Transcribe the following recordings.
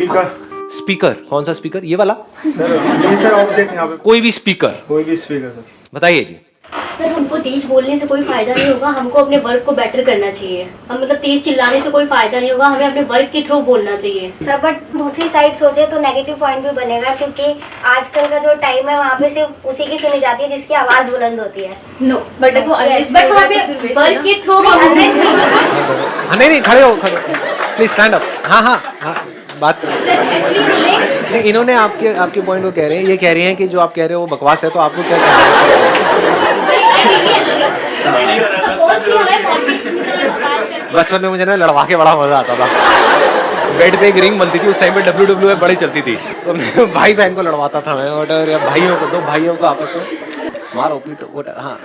Speaker. Speaker? कौन सा speaker? ये वाला? सर ये सर ऑब्जेक्ट यहाँ पे कोई भी स्पीकर? कोई भी स्पीकर सर। बताइए जी। सर हमको तेज बोलने से कोई फायदा नहीं होगा, हमको अपने वर्क को बेटर करना चाहिए। हम मतलब तेज चिल्लाने से कोई फायदा नहीं होगा, हमें अपने वर्क के थ्रू बोलना चाहिए। सर बट दूसरी साइड सोचे तो नेगेटिव पॉइंट भी बनेगा, क्योंकि आजकल का जो टाइम है वहाँ पे सिर्फ उसी की सुनी जाती है जिसकी आवाज़ बुलंद होती है। नो बट बट हमें वर्क के थ्रू नहीं, खड़े हो, प्लीज स्टैंड अप। हाँ, बात नहीं, इन्होंने आपके पॉइंट को कह रहे हैं, ये कह रही हैं कि जो आप कह रहे हो वो बकवास है, तो आपको क्या बचपन में मुझे ना लड़वा के बड़ा मजा आता था। बेड पे एक रिंग बनती थी, उस टाइम पे WWE बड़ी चलती थी, तो मैं भाई बहन को लड़वाता था मैं, और या भाइयों को, दो भाइयों को आपस में मारो पीटो। हाँ,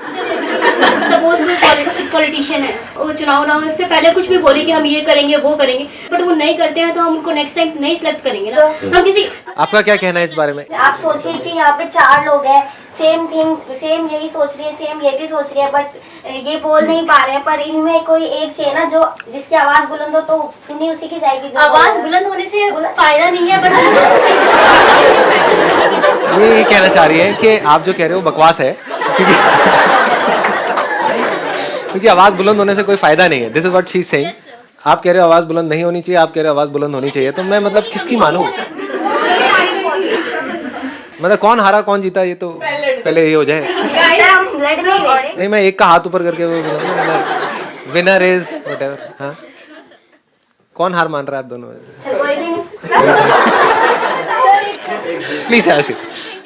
सपोज कोई पॉलिटिशियन है, वो चुनाव से पहले कुछ भी बोले कि हम ये करेंगे वो करेंगे, बट वो नहीं करते हैं तो हम उनको नेक्स्ट टाइम नहीं सिलेक्ट करेंगे ना। हम किसी आपका क्या कहना है इस बारे में? आप सोचिए कि यहाँ पे 4 लोग हैं, सेम थिंग, सेम यही सोच रही है, सेम ये भी सोच रही है, बट ये बोल नहीं पा रहे हैं, पर इनमें कोई एक चाहिए ना जो जिसकी आवाज बुलंद हो, तो सुनी उसी की जाएगी। जो आवाज बुलंद होने से फायदा नहीं है, बट ये कहना चाह रही है कि आप जो कह रहे हो बकवास है, क्योंकि आवाज बुलंद होने से कोई फायदा नहीं है। This is what she is saying. आप कह रहे हो आवाज बुलंद नहीं होनी चाहिए, आप कह रहे हो आवाज बुलंद होनी चाहिए, तो मैं मतलब किसकी मानूं? मतलब कौन हारा कौन जीता ये तो पहले ये हो जाए। नहीं, मैं एक का हाथ ऊपर करके वो विनर इज व्हाटएवर। हाँ, कौन हार मान रहा है आप दोनों? कोई भी नहीं। प्लीज ऐसे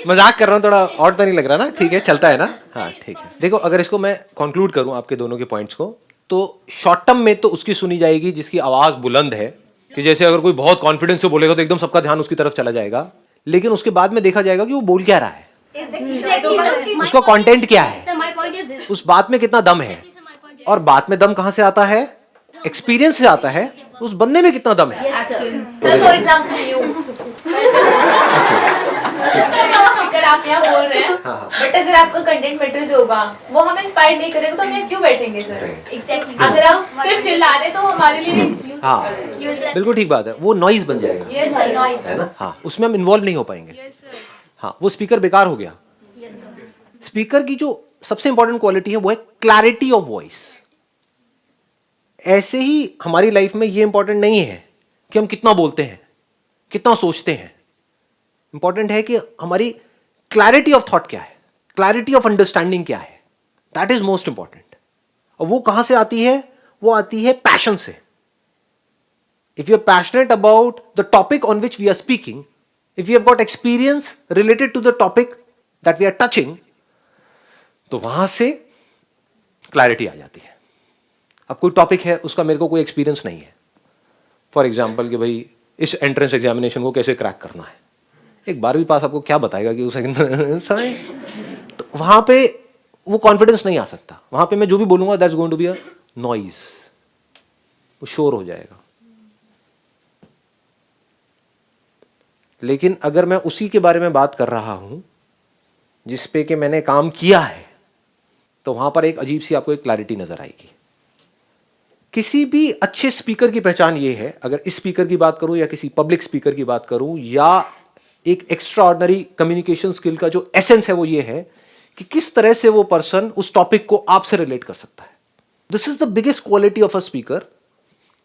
मजाक कर रहा हूँ, थोड़ा और तो नहीं लग रहा ना? ठीक है, चलता है ना? हाँ ठीक है। देखो, अगर इसको मैं कंक्लूड करूँ आपके दोनों के पॉइंट्स को, तो शॉर्ट टर्म में तो उसकी सुनी जाएगी जिसकी आवाज बुलंद है, कि जैसे अगर कोई बहुत कॉन्फिडेंस से बोलेगा तो एकदम सबका ध्यान उसकी तरफ चला जाएगा, लेकिन उसके बाद में देखा जाएगा कि वो बोल क्या रहा है, उसका कंटेंट क्या है, उस बात में कितना दम है। और बात में दम कहाँ से आता है? एक्सपीरियंस से आता है। उस बंदे में कितना दम है। फॉर एग्जांपल अगर आप यहाँ बोल रहे हैं, बट अगर आपका कंटेंट मैटर जो होगा वो हमें इंस्पायर नहीं करेगा तो हम यहाँ क्यों बैठेंगे सर? एग्जैक्टली। अगर आप सिर्फ चिल्ला रहे तो हमारे लिए हाँ, बिल्कुल ठीक बात है, वो नॉइज बन जाएगा, है ना? हाँ, उसमें हम इन्वॉल्व नहीं हो पाएंगे। हाँ, वो स्पीकर बेकार हो गया। स्पीकर की जो सबसे इंपॉर्टेंट क्वालिटी है वो है क्लैरिटी ऑफ वॉइस। ऐसे ही हमारी लाइफ में ये इंपॉर्टेंट नहीं है कि हम कितना बोलते हैं, कितना सोचते हैं। इंपॉर्टेंट है कि हमारी क्लैरिटी ऑफ थॉट क्या है, क्लैरिटी ऑफ अंडरस्टैंडिंग क्या है। That is most important. और वो कहां से आती है? वो आती है पैशन से। If you are passionate about the topic on which we are speaking, if you have got experience related to the topic that we are touching, तो वहां से क्लैरिटी आ जाती है। अब कोई टॉपिक है, उसका मेरे को कोई एक्सपीरियंस नहीं है, फॉर एग्जाम्पल कि भाई इस एंट्रेंस एग्जामिनेशन को कैसे क्रैक करना है, एक 12वीं पास आपको क्या बताएगा कि उसे तो वहां पे वो कॉन्फिडेंस नहीं आ सकता। वहां पे मैं जो भी बोलूंगा that's going to be a noise, वो शोर हो जाएगा। लेकिन अगर मैं उसी के बारे में बात कर रहा हूं जिस पे कि मैंने काम किया है, तो वहां पर एक अजीब सी आपको एक क्लैरिटी नजर आएगी। किसी भी अच्छे स्पीकर की पहचान ये है, अगर इस स्पीकर की बात करूं या किसी पब्लिक स्पीकर की बात करूं या एक एक्स्ट्रा ऑर्डिनरी कम्युनिकेशन स्किल का जो एसेंस है वो ये है कि किस तरह से वो पर्सन उस टॉपिक को आपसे रिलेट कर सकता है। This is the biggest quality of a speaker,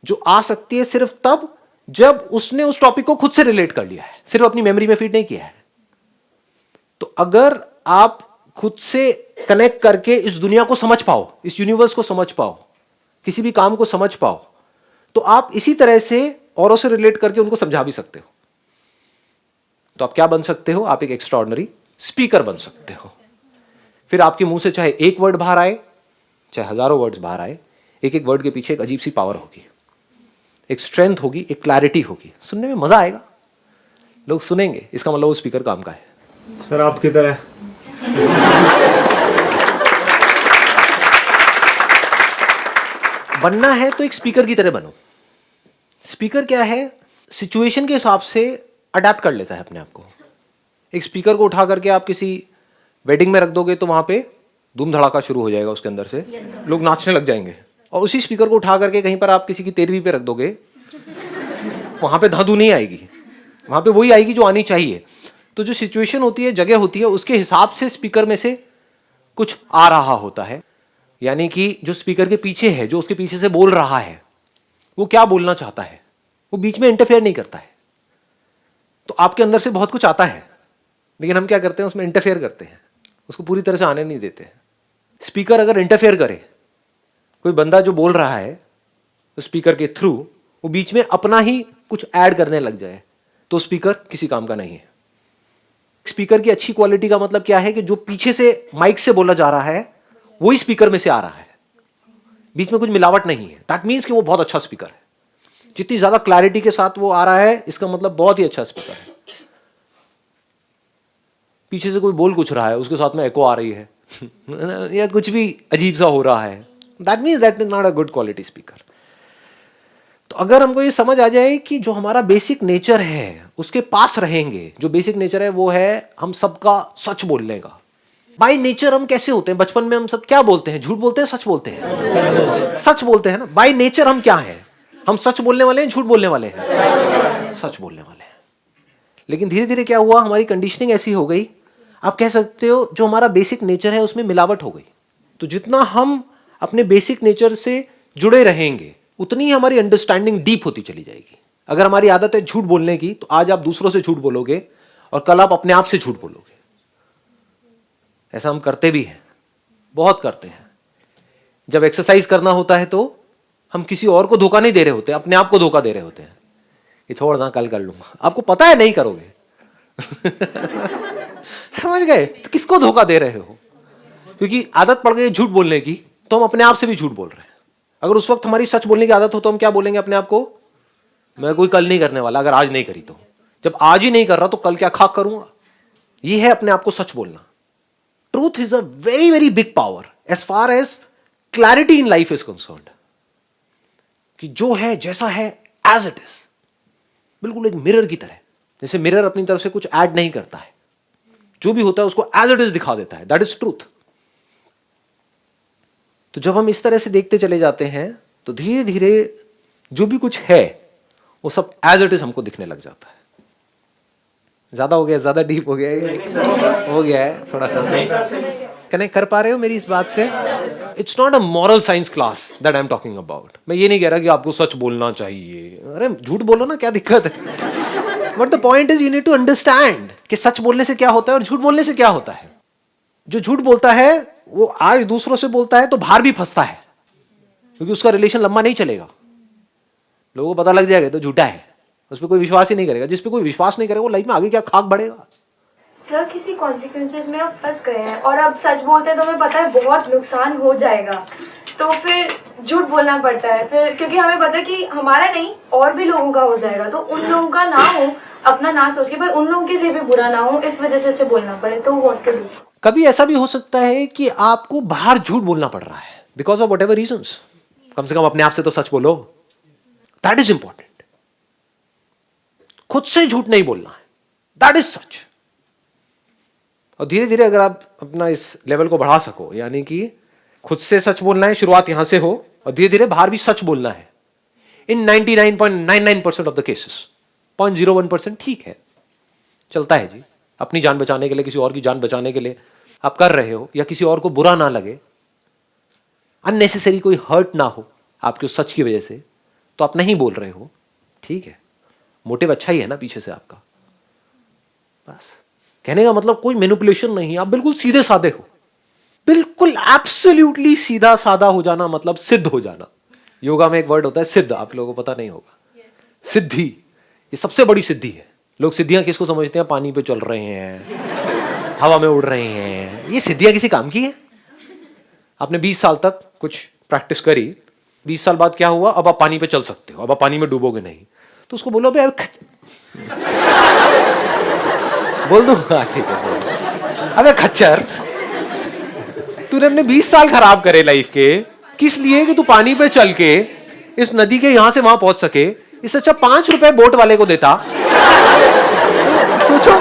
जो आ सकती है सिर्फ तब जब उसने उस टॉपिक को खुद से रिलेट कर लिया है, सिर्फ अपनी मेमोरी में फीड नहीं किया है। तो अगर आप खुद से कनेक्ट करके इस दुनिया को समझ पाओ, इस यूनिवर्स को समझ पाओ, किसी भी काम को समझ पाओ, तो आप इसी तरह से औरों से रिलेट करके उनको समझा भी सकते हो। तो आप क्या बन सकते हो? आप एक एक्स्ट्रा ऑर्डिनरी स्पीकर बन सकते हो। फिर आपके मुंह से चाहे एक वर्ड बाहर आए, चाहे हजारों वर्ड्स बाहर आए, एक एक वर्ड के पीछे एक अजीब सी पावर होगी, एक स्ट्रेंथ होगी, एक क्लैरिटी होगी। सुनने में मजा आएगा, लोग सुनेंगे, इसका मतलब वो स्पीकर काम का है। सर आपकी तरह बनना है तो एक स्पीकर की तरह बनो। स्पीकर क्या है? सिचुएशन के हिसाब से अडेप्ट कर लेता है अपने आप को। एक स्पीकर को उठा करके आप किसी वेडिंग में रख दोगे तो वहां पे धूम धड़ाका शुरू हो जाएगा, उसके अंदर से लोग नाचने लग जाएंगे। और उसी स्पीकर को उठा करके कहीं पर आप किसी की 13वीं पे रख दोगे, वहां पे धांधू नहीं आएगी, वहां पे वही आएगी जो आनी चाहिए। तो जो सिचुएशन होती है, जगह होती है, उसके हिसाब से स्पीकर में से कुछ आ रहा होता है। यानी कि जो स्पीकर के पीछे है, जो उसके पीछे से बोल रहा है, वो क्या बोलना चाहता है, वो बीच में इंटरफेयर नहीं करता है। तो आपके अंदर से बहुत कुछ आता है, लेकिन हम क्या करते हैं, उसमें इंटरफेयर करते हैं, उसको पूरी तरह से आने नहीं देते हैं। स्पीकर अगर इंटरफेयर करे, कोई बंदा जो बोल रहा है स्पीकर के थ्रू, वो बीच में अपना ही कुछ ऐड करने लग जाए, तो स्पीकर किसी काम का नहीं है। स्पीकर की अच्छी क्वालिटी का मतलब क्या है कि जो पीछे से माइक से बोला जा रहा है वही स्पीकर में से आ रहा है, बीच में कुछ मिलावट नहीं है। दैट मीन्स कि वो बहुत अच्छा स्पीकर है। जितनी ज्यादा क्लैरिटी के साथ वो आ रहा है, इसका मतलब बहुत ही अच्छा स्पीकर है। पीछे से कोई बोल कुछ रहा है, उसके साथ में एको आ रही है या कुछ भी अजीब सा हो रहा है, that means that is not a good quality speaker. तो अगर हमको ये समझ आ जाए कि जो हमारा बेसिक नेचर है उसके पास रहेंगे, जो बेसिक नेचर है वो है हम सबका सच बोलने का। बाय नेचर हम कैसे होते हैं? बचपन में हम सब क्या बोलते हैं? झूठ बोलते हैं, सच बोलते हैं? सच बोलते हैं ना। बाय नेचर हम क्या हैं? हम सच बोलने वाले हैं, झूठ बोलने वाले हैं? सच बोलने वाले हैं। लेकिन धीरे धीरे क्या हुआ, हमारी कंडीशनिंग ऐसी हो गई, आप कह सकते हो जो हमारा बेसिक नेचर है उसमें मिलावट हो गई। तो जितना हम अपने बेसिक नेचर से जुड़े रहेंगे, उतनी ही हमारी अंडरस्टैंडिंग डीप होती चली जाएगी। अगर हमारी आदत है झूठ बोलने की, तो आज आप दूसरों से झूठ बोलोगे और कल आप अपने आप से झूठ बोलोगे। ऐसा हम करते भी हैं, बहुत करते हैं। जब एक्सरसाइज करना होता है तो हम किसी और को धोखा नहीं दे रहे होते, अपने आप को धोखा दे रहे होते हैं कि छोड़ ना, कल कर लूंगा। आपको पता है नहीं करोगे समझ गए? तो किसको धोखा दे रहे हो? क्योंकि आदत पड़ गई झूठ बोलने की, तो हम अपने आप से भी झूठ बोल रहे हैं। अगर उस वक्त हमारी सच बोलने की आदत हो तो हम क्या बोलेंगे अपने आप को? मैं कोई कल नहीं करने वाला, अगर आज नहीं करी तो। जब आज ही नहीं कर रहा तो कल क्या खाक करूंगा? यह है अपने आप को सच बोलना। Truth is a very very big power as far as clarity in life is concerned. कि जो है जैसा है एज इट इज, बिल्कुल एक मिरर की तरह। जैसे मिरर अपनी तरफ से कुछ ऐड नहीं करता है, जो भी होता है उसको एज इट इज दिखा देता है, दैट इज ट्रूथ। तो जब हम इस तरह से देखते चले जाते हैं तो धीरे धीरे जो भी कुछ है वो सब एज इट इज हमको दिखने लग जाता है। ज्यादा हो गया, ज्यादा डीप हो गया ये? हो गया है थोड़ा सा। कनेक्ट कर पा रहे हो मेरी इस बात से? It's not a moral science class that I am talking about. मैं ये नहीं कह रहा कि आपको सच बोलना चाहिए, अरे झूठ बोलो ना, क्या दिक्कत है? But the point is you need to understand कि सच बोलने से क्या होता है और झूठ बोलने से क्या होता है। जो झूठ बोलता है वो आज दूसरों से बोलता है तो बाहर भी फंसता है, क्योंकि उसका रिलेशन लंबा नहीं चलेगा। लोगों को पता लग जाएगा तो झूठा है, उस पर कोई विश्वास ही नहीं करेगा। जिस पे कोई विश्वास नहीं करेगा वो लाइफ में आगे क्या खाक बढ़ेगा। सर किसी कॉन्सिक्वेंसेस में आप फंस गए हैं और अब सच बोलते हैं तो हमें पता है बहुत नुकसान हो जाएगा, तो फिर झूठ बोलना पड़ता है फिर, क्योंकि हमें पता है कि हमारा नहीं और भी लोगों का हो जाएगा, तो उन लोगों का ना हो, अपना ना सोच के, पर उन लोगों के लिए भी बुरा ना हो, इस वजह से बोलना पड़े। तो व्हाट टू डू? कभी ऐसा भी हो सकता है कि आपको बाहर झूठ बोलना पड़ रहा है बिकॉज ऑफ व्हाटएवर रीजंस। कम से कम अपने आप से तो सच बोलो, दैट इज इंपॉर्टेंट। खुद से झूठ नहीं बोलना है, दैट इज सच। और धीरे धीरे अगर आप अपना इस लेवल को बढ़ा सको, यानी कि खुद से सच बोलना है, शुरुआत यहां से हो, और धीरे धीरे बाहर भी सच बोलना है। इन 99.99% ऑफ द केसेस 0.01% ठीक है, चलता है जी। अपनी जान बचाने के लिए, किसी और की जान बचाने के लिए आप कर रहे हो, या किसी और को बुरा ना लगे, अननेसेसरी कोई हर्ट ना हो आपके उस सच की वजह से, तो आप नहीं बोल रहे हो, ठीक है। मोटिव अच्छा ही है ना पीछे से आपका। बस कहने का मतलब कोई मैनिपुलेशन नहीं, आप बिल्कुल सीधे साधे हो, बिल्कुल एब्सोल्युटली सीधा साधा हो जाना मतलब सिद्ध हो जाना। योगा में एक वर्ड होता है सिद्ध, आप लोगों को पता नहीं होगा। सिद्धि, ये सबसे बड़ी सिद्धि है। लोग सिद्धियां किसको समझते हैं? पानी पे चल रहे हैं, हवा में उड़ रहे हैं, ये सिद्धियां किसी काम की है? आपने 20 साल तक कुछ प्रैक्टिस करी, 20 साल बाद क्या हुआ? अब आप पानी पे चल सकते हो, अब आप पानी में डूबोगे नहीं। तो उसको बोलो भाई बोल दो, ठीक है। अबे खच्चर, तूने अपने 20 साल खराब करे लाइफ के, किस लिए? कि तू पानी पे चल के इस नदी के यहां से वहां पहुंच सके। इससे अच्छा 5 रुपए बोट वाले को देता। सोचो,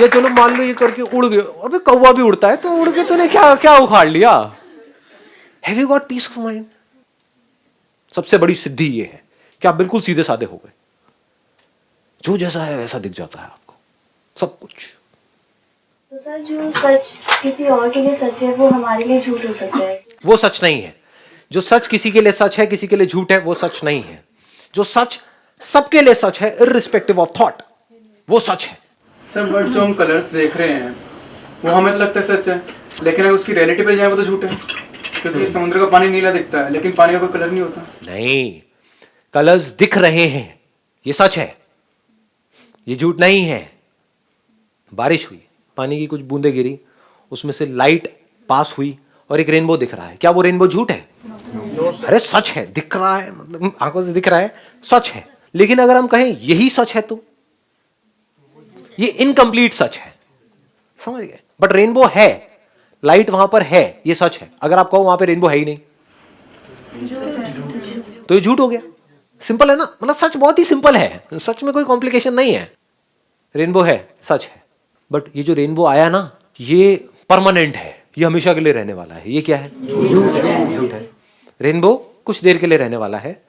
ये चलो मान लो ये करके उड़ गए, अबे कौवा भी उड़ता है, तो उड़ के तूने क्या क्या उखाड़ लिया? Have you got peace of mind? सबसे बड़ी सिद्धि ये है कि आप बिल्कुल सीधे साधे हो गए, जो जैसा है वैसा दिख जाता है आपको सब कुछ। तो सर जो सच किसी और के लिए सच है वो हमारे लिए झूठ हो सकता है? वो सच नहीं है। जो सच किसी के लिए सच है, किसी के लिए झूठ है, वो सच नहीं है। जो सच सबके लिए सच है, इर्रिस्पेक्टिव ऑफ थॉट, वो सच है। सर बट जो हम कलर्स देख रहे हैं वो हमें तो लगता है सच है, लेकिन अगर उसकी रियलिटी पे जाए वो तो झूठ है, क्योंकि समुद्र का पानी नीला दिखता है लेकिन पानी का कोई कलर नहीं होता। नहीं, कलर्स दिख रहे हैं, ये सच है, ये झूठ नहीं है। बारिश हुई, पानी की कुछ बूंदें गिरी, उसमें से लाइट पास हुई और एक रेनबो दिख रहा है, क्या वो रेनबो झूठ है? अरे सच है, दिख रहा है, मतलब आंखों से दिख रहा है, सच है। लेकिन अगर हम कहें यही सच है तो ये इनकम्प्लीट सच है, समझ गए? बट रेनबो है, लाइट वहां पर है, ये सच है। अगर आप कहो वहां पे रेनबो है ही नहीं तो ये झूठ हो गया। सिंपल है ना, मतलब सच बहुत ही सिंपल है, सच में कोई कॉम्प्लिकेशन नहीं है। रेनबो है, सच है, बट ये जो रेनबो आया ना, ये परमानेंट है, ये हमेशा के लिए रहने वाला है। ये क्या है? झूठ है। रेनबो कुछ देर के लिए रहने वाला है,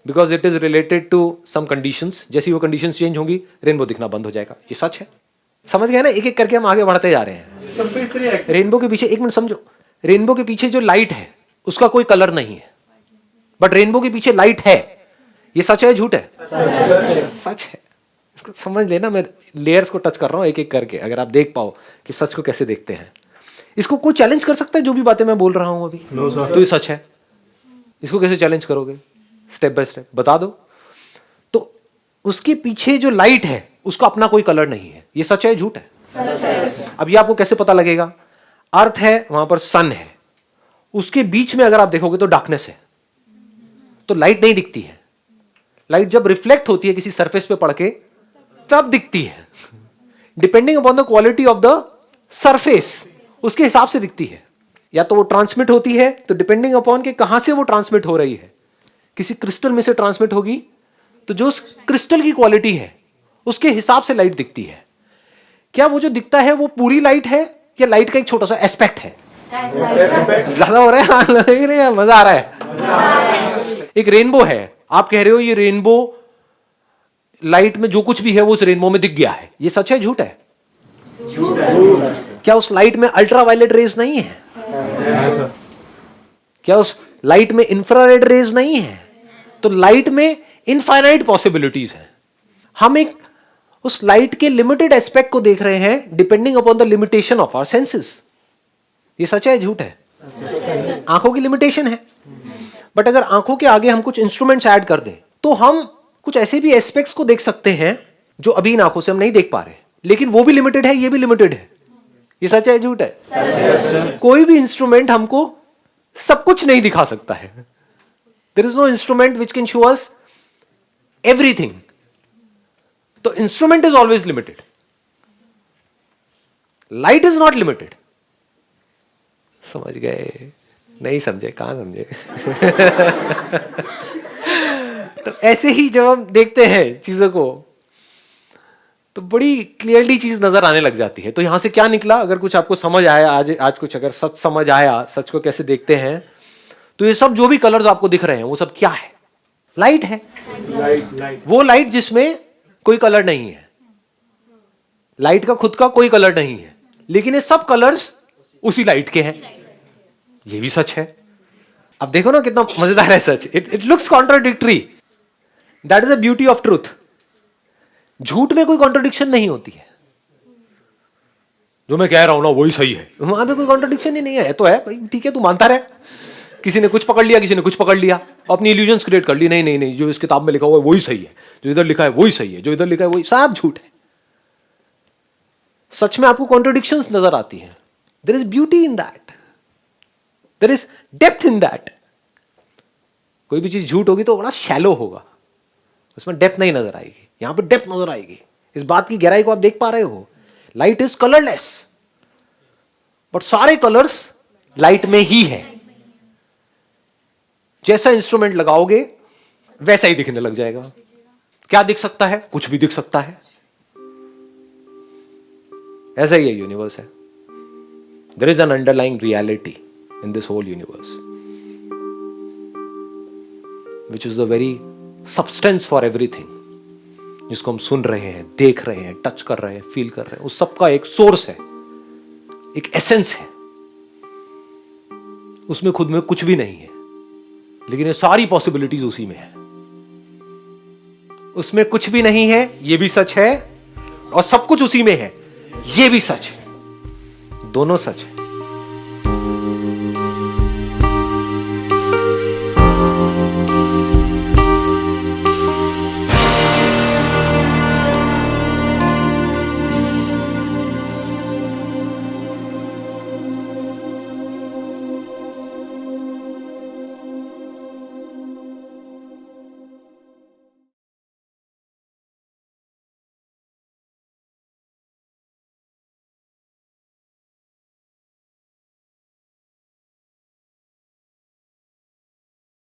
because it is related to some conditions. जैसी वो कंडीशंस चेंज होंगी, रेनबो दिखना बंद हो जाएगा। ये सच है। समझ गए ना? एक एक करके हम आगे बढ़ते जा रहे हैं। रेनबो के पीछे, एक मिनट समझो, रेनबो के पीछे जो लाइट है उसका कोई कलर नहीं है, बट रेनबो के पीछे लाइट है। ये सच है, झूठ है? सच है। इसको समझ लेना, मैं लेयर्स को टच कर रहा हूं एक एक करके, अगर आप देख पाओ कि सच को कैसे देखते हैं। इसको कोई चैलेंज कर सकता है जो भी बातें मैं बोल रहा हूं अभी? No, sir. तो ये सच है। इसको कैसे चैलेंज करोगे? स्टेप बाय स्टेप बता दो। तो उसके पीछे जो लाइट है उसका अपना कोई कलर नहीं है। ये सच है, झूठ है? अब ये आपको कैसे पता लगेगा? अर्थ है, वहां पर सन है, उसके बीच में अगर आप देखोगे तो डार्कनेस है, तो लाइट नहीं दिखती है। लाइट जब रिफ्लेक्ट होती है किसी सरफेस पे पड़ के तब दिखती है, depending upon the quality of the surface, उसके हिसाब से दिखती है। या तो वो ट्रांसमिट होती है, तो डिपेंडिंग अपॉन के कहां से वो ट्रांसमिट हो रही है। किसी क्रिस्टल में से ट्रांसमिट होगी तो जो उस क्रिस्टल की क्वालिटी है उसके हिसाब से लाइट दिखती है। क्या वो जो दिखता है वो पूरी लाइट है या लाइट का एक छोटा सा एस्पेक्ट है? ज्यादा हो रहा है? हाँ, नहीं, मजा आ रहा है। एक रेनबो है, आप कह रहे हो ये रेनबो लाइट में जो कुछ भी है वो उस रेनबो में दिख गया है। ये सच है, झूठ है? क्या उस लाइट में अल्ट्रावायलेट रेज नहीं है? क्या उस लाइट में इंफ्रारेड रेज नहीं है? तो लाइट में इनफाइनाइट पॉसिबिलिटीज है। हम एक उस लाइट के लिमिटेड एस्पेक्ट को देख रहे हैं depending upon the limitation of our senses. ये सच है, झूठ है? आंखों की लिमिटेशन है, बट अगर आंखों के आगे हम कुछ इंस्ट्रूमेंट्स ऐड कर दें तो हम कुछ ऐसे भी एस्पेक्ट्स को देख सकते हैं जो अभी इन आंखों से हम नहीं देख पा रहे, लेकिन वो भी लिमिटेड है, ये भी लिमिटेड है। ये सच है, झूठ है? कोई भी इंस्ट्रूमेंट हमको सब कुछ नहीं दिखा सकता है। There is no instrument which can show us everything. तो instrument is always limited, light is not limited. समझ गए? नहीं समझे? कहां समझे? तो ऐसे ही जब हम देखते हैं चीजों को तो बड़ी क्लियरली चीज नजर आने लग जाती है। तो यहां से क्या निकला? अगर कुछ आपको समझ आया आज कुछ अगर सच समझ आया, सच को कैसे देखते हैं, तो ये सब जो भी कलर्स आपको दिख रहे हैं वो सब क्या है? लाइट है। लाइट वो लाइट जिसमें कोई कलर नहीं है, लाइट का खुद का कोई कलर नहीं है, लेकिन ये सब कलर्स उसी लाइट के हैं। ये भी सच है। अब देखो ना कितना मजेदार है सच। It looks contradictory, that is the beauty of truth. झूठ में कोई कॉन्ट्रडिक्शन नहीं होती है। जो मैं कह रहा हूं ना वही सही है, वहां पे कोई कॉन्ट्रडिक्शन ही नहीं है। तो है भाई, ठीक है, तू मानता रहे। किसी ने कुछ पकड़ लिया, किसी ने कुछ पकड़ लिया, अपनी इल्यूजन्स क्रिएट कर ली। नहीं नहीं नहीं, जो इस किताब में लिखा हुआ है वही सही है, जो इधर लिखा है वही सही है, जो इधर लिखा है वही, सब झूठ है। सच में आपको कॉन्ट्रडिक्शंस नजर आती हैं। There is beauty in that, there is depth in that. कोई भी चीज झूठ होगी तो बड़ा शैलो होगा, उसमें डेप्थ नहीं नजर आएगी। यहां पर डेप्थ नजर आएगी। इस बात की गहराई को आप देख पा रहे हो। लाइट इज कलरलेस, बट सारे कलर्स लाइट में ही है। जैसा इंस्ट्रूमेंट लगाओगे वैसा ही दिखने लग जाएगा। क्या दिख सकता है? कुछ भी दिख सकता है। ऐसा ही है यूनिवर्स है। There is an underlying reality in this whole universe. Which is the very substance for everything, जिसको हम सुन रहे हैं, देख रहे हैं, टच कर रहे हैं, फील कर रहे हैं, उस सबका एक सोर्स है, एक एसेंस है। उसमें खुद में कुछ भी नहीं है, लेकिन ये सारी पॉसिबिलिटीज उसी में है। उसमें कुछ भी नहीं है, ये भी सच है, और सब कुछ उसी में है, ये भी सच है। दोनों सच है।